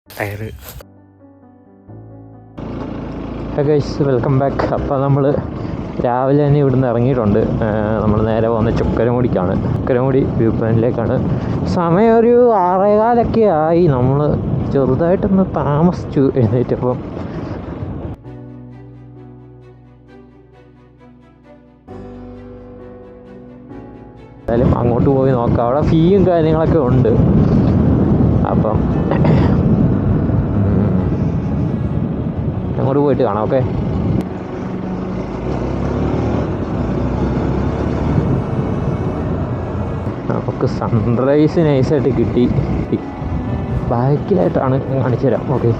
Tyre. Welcome back. അപ്പോൾ നമ്മൾ രാവിലെ തന്നെ ഇവിടുന്ന് ഇറങ്ങിയിട്ടുണ്ട്. നമ്മൾ നേരെ പോകുന്ന ചൊക്കരമുടിക്കാണ്. ചൊക്കരമുടി വ്യൂ പോയിന്റിലേക്കാണ്. സമയം ഒരു 6:15 ആയി. നമ്മൾ ചെറുതായിട്ടൊന്ന് താമസിച്ചു എഴുന്നേറ്റപ്പം. എന്തായാലും അങ്ങോട്ട് പോയി നോക്കാം. അവിടെ ഫീയും കാര്യങ്ങളൊക്കെ ഉണ്ട്. അപ്പം അങ്ങോട്ട് പോയിട്ട് കാണാം. ഓക്കെ. നമുക്ക് സൺറൈസ് നൈസായിട്ട് കിട്ടി. ബാക്കിലായിട്ടാണ് കാണിച്ചു തരാം. ഓക്കെ,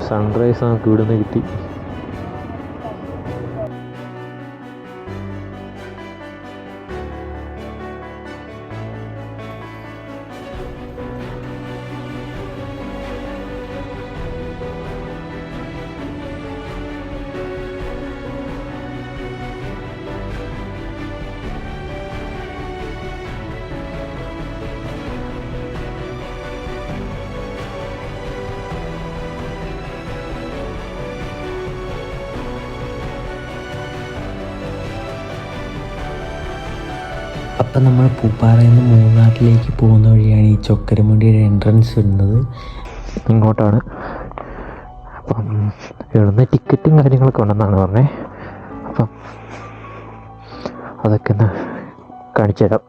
സൺറൈസ് നമുക്ക് ഇവിടുന്ന് കിട്ടി. അപ്പം നമ്മൾ പൂപ്പാറയിൽ നിന്ന് മൂന്നാറിലേക്ക് പോകുന്ന വഴിയാണ് ഈ ചൊക്കരമുടിയുടെ എൻട്രൻസ് വരുന്നത്. ഇങ്ങോട്ടാണ്. അപ്പം ഇവിടുന്ന് ടിക്കറ്റും കാര്യങ്ങളൊക്കെ ഉണ്ടെന്നാണ് പറഞ്ഞത്. അപ്പം അതൊക്കെ ഒന്ന് കാണിച്ചു തരാം.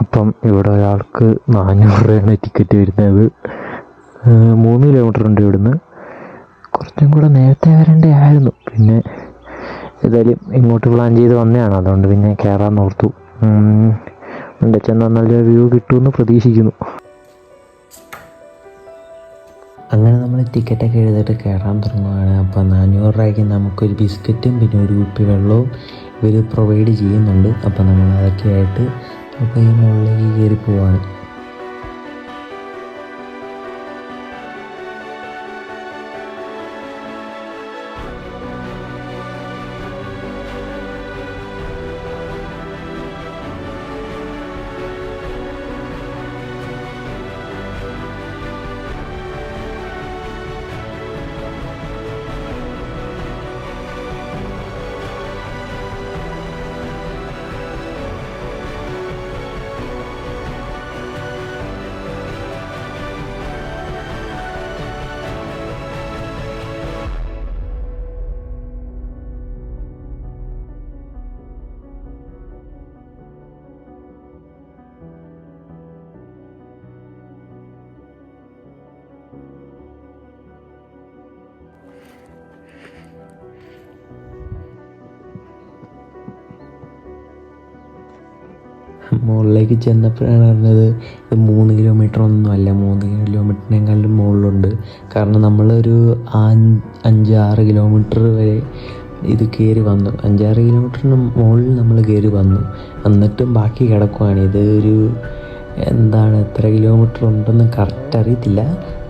അപ്പം ഇവിടെ ഒരാൾക്ക് 400 രൂപയാണ് ടിക്കറ്റ് വരുന്നത്. 3 കിലോമീറ്റർ ഉണ്ട് ഇവിടുന്ന്. കുറച്ചും കൂടെ നേരത്തെ വരേണ്ടതായിരുന്നു. പിന്നെ ഏതായാലും ഇങ്ങോട്ട് പ്ലാൻ ചെയ്ത് വന്നതാണ്. അതുകൊണ്ട് പിന്നെ കയറാൻ ഓർത്തു. ഇവിടെ ചെന്നാൽ നല്ല വ്യൂ കിട്ടുമെന്ന് പ്രതീക്ഷിക്കുന്നു. അങ്ങനെ നമ്മൾ ടിക്കറ്റൊക്കെ എഴുതിയിട്ട് കയറാൻ തുടങ്ങുകയാണ്. അപ്പോൾ 400 രൂപയ്ക്ക് നമുക്കൊരു ബിസ്ക്കറ്റും പിന്നെ ഒരു കുപ്പി വെള്ളവും ഇവർ പ്രൊവൈഡ് ചെയ്യുന്നുണ്ട്. അപ്പോൾ നമ്മൾ അതൊക്കെ ആയിട്ട് അപ്പോൾ ഈ മുകളിലേക്ക് കയറി പോവാണ്. മുകളിലേക്ക് ചെന്നപ്പോഴാണ് അറിഞ്ഞത് ഇത് 3 കിലോമീറ്റർ ഒന്നുമല്ല, 3 കിലോമീറ്ററിനേക്കാളും മുകളിലുണ്ട്. കാരണം നമ്മളൊരു 5-6 കിലോമീറ്റർ വരെ ഇത് കയറി വന്നു. 5-6 കിലോമീറ്ററിന് മുകളിൽ നമ്മൾ കയറി വന്നു. എന്നിട്ടും ബാക്കി കിടക്കുവാണ്. ഇത് ഒരു എത്ര കിലോമീറ്റർ ഉണ്ടെന്ന് കറക്റ്റ് അറിയത്തില്ല.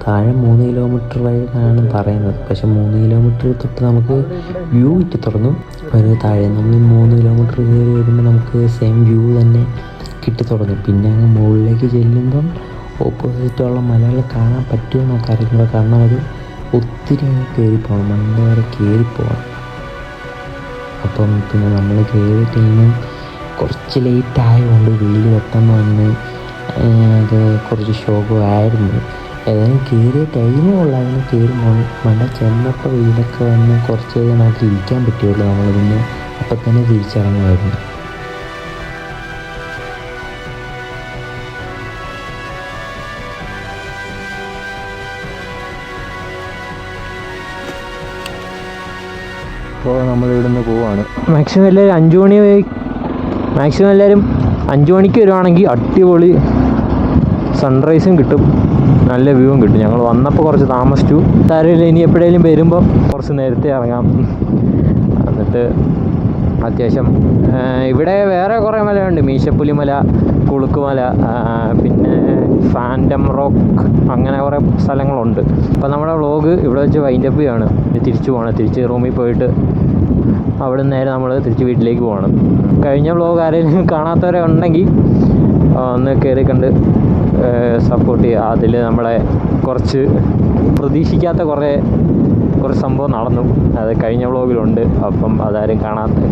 താഴെ 3 കിലോമീറ്റർ വരെയാണ് പറയുന്നത്. പക്ഷെ 3 കിലോമീറ്റർ തൊട്ട് നമുക്ക് വ്യൂ കിട്ടി തുടങ്ങും. ഒരു താഴെ നമ്മൾ 3 കിലോമീറ്റർ കയറി വരുമ്പോൾ നമുക്ക് സെയിം വ്യൂ തന്നെ കിട്ടി തുടങ്ങും. പിന്നെ അങ്ങ് മുകളിലേക്ക് ചെല്ലുമ്പം ഓപ്പോസിറ്റുള്ള മലകൾ കാണാൻ പറ്റുമോ എന്നൊക്കെ അറിയില്ല. കാരണം അത് ഒത്തിരി അങ്ങ് കയറിപ്പോകണം, മണ്ട വരെ കയറിപ്പോകണം. അപ്പം പിന്നെ നമ്മൾ കയറിയിട്ടിന്നും കുറച്ച് ലേറ്റ് ആയതുകൊണ്ട് വെയിൽ പെട്ടെന്ന് വന്ന് അത് കുറച്ച് ശോകമായിരുന്നു. ഏതായാലും കയറിയ ടൈമേ ഉള്ളായിരുന്നു. കയറി മണ്ട ചെന്നപ്പോൾ വെയിലൊക്കെ വന്ന് കുറച്ച് കഴിഞ്ഞാൽ നമുക്ക് ഇരിക്കാൻ പറ്റുള്ളൂ. നമ്മൾ പിന്നെ അപ്പം തന്നെ തിരിച്ചിറങ്ങുമായിരുന്നു. അപ്പോൾ നമ്മളിവിടെ നിന്ന് പോവാണ്. മാക്സിമം എല്ലാവരും 5 മണിക്ക് വരുവാണെങ്കിൽ അടിപൊളി സൺറൈസും കിട്ടും, നല്ല വ്യൂവും കിട്ടും. ഞങ്ങൾ വന്നപ്പോൾ കുറച്ച് താമസിച്ചു. സാരമില്ല, ഇനി എപ്പോഴേലും വരുമ്പോൾ കുറച്ച് നേരത്തെ ഇറങ്ങാം. എന്നിട്ട് അത്യാവശ്യം ഇവിടെ വേറെ കുറേ മലയുണ്ട്. മീശപ്പുലിമല, കുളുക്കുമല, പിന്നെ ഫാൻറ്റം റോക്ക്, അങ്ങനെ കുറേ സ്ഥലങ്ങളുണ്ട്. അപ്പോൾ നമ്മുടെ വ്ളോഗ് ഇവിടെ വെച്ച് വൈൻഡപ്പ് ചെയ്യാണ്. തിരിച്ചു പോകണം. തിരിച്ച് റൂമിൽ പോയിട്ട് അവിടെ നിന്ന് നേരെ നമ്മൾ തിരിച്ച് വീട്ടിലേക്ക് പോകണം. കഴിഞ്ഞ വ്ളോഗ് ആരെങ്കിലും കാണാത്തവരെ ഉണ്ടെങ്കിൽ ഒന്ന് കയറി കണ്ട് സപ്പോർട്ട് ചെയ്യുക. അതിൽ നമ്മളെ കുറച്ച് പ്രതീക്ഷിക്കാത്ത കുറേ സംഭവം നടന്നു. അത് കഴിഞ്ഞ വ്ളോഗിലുണ്ട്. അപ്പം അതാരും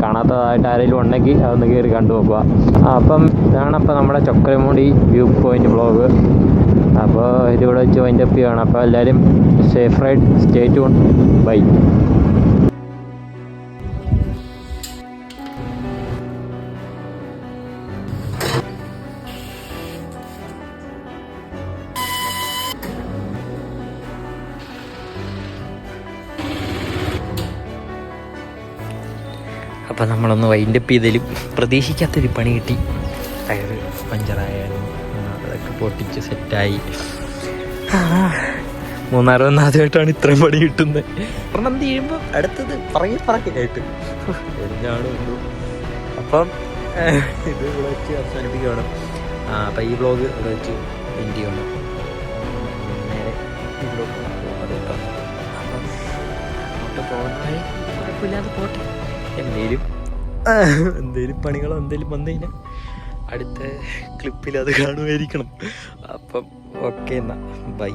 കാണാത്തതായിട്ട് ആരെങ്കിലും ഉണ്ടെങ്കിൽ അതൊന്ന് കയറി കണ്ടു നോക്കുക. അപ്പം ഇതാണപ്പോൾ നമ്മുടെ ചൊക്രമുടി വ്യൂ പോയിൻ്റ് വ്ളോഗ്. അപ്പോൾ ഇതിവിടെ വെച്ച് വൈൻഡപ്പ് ചെയ്യുകയാണ്. അപ്പോൾ എല്ലാവരും safe ride, stay tune, bye. അപ്പോൾ നമ്മളൊന്ന് വൈൻഡപ്പ് ചെയ്തതിലും പ്രതീക്ഷിക്കാത്തൊരു പണി കിട്ടി. ടയർ പഞ്ചറായാലും അതൊക്കെ പൊട്ടിച്ച് സെറ്റായി. മൂന്നാർ വന്ന് ആദ്യമായിട്ടാണ് ഇത്രയും പണി കിട്ടുന്നത്. ഒരെണ്ണം തീരുമ്പോൾ അടുത്തത് പറയായിട്ട് എന്താണ് ഉള്ളൂ. അപ്പം ഇത് ഇവിടെ വെച്ച് അവസാനിപ്പിക്കുകയാണ്. അപ്പം ഈ വ്ളോഗ് ഇവിടെ വെച്ച് എൻഡ് ചെയ്യണം. നേരെ ഈ വ്ളോഗ് അപ്പം അങ്ങോട്ട് പോകുന്നതായി കുഴപ്പമില്ലാതെ പോട്ടെ. എന്തേലും പണികളോ എന്തേലും വന്നു കഴിഞ്ഞാൽ അടുത്ത ക്ലിപ്പിൽ അത് കാണുമായിരിക്കണം. അപ്പം ഓക്കെ, എന്നാൽ ബൈ.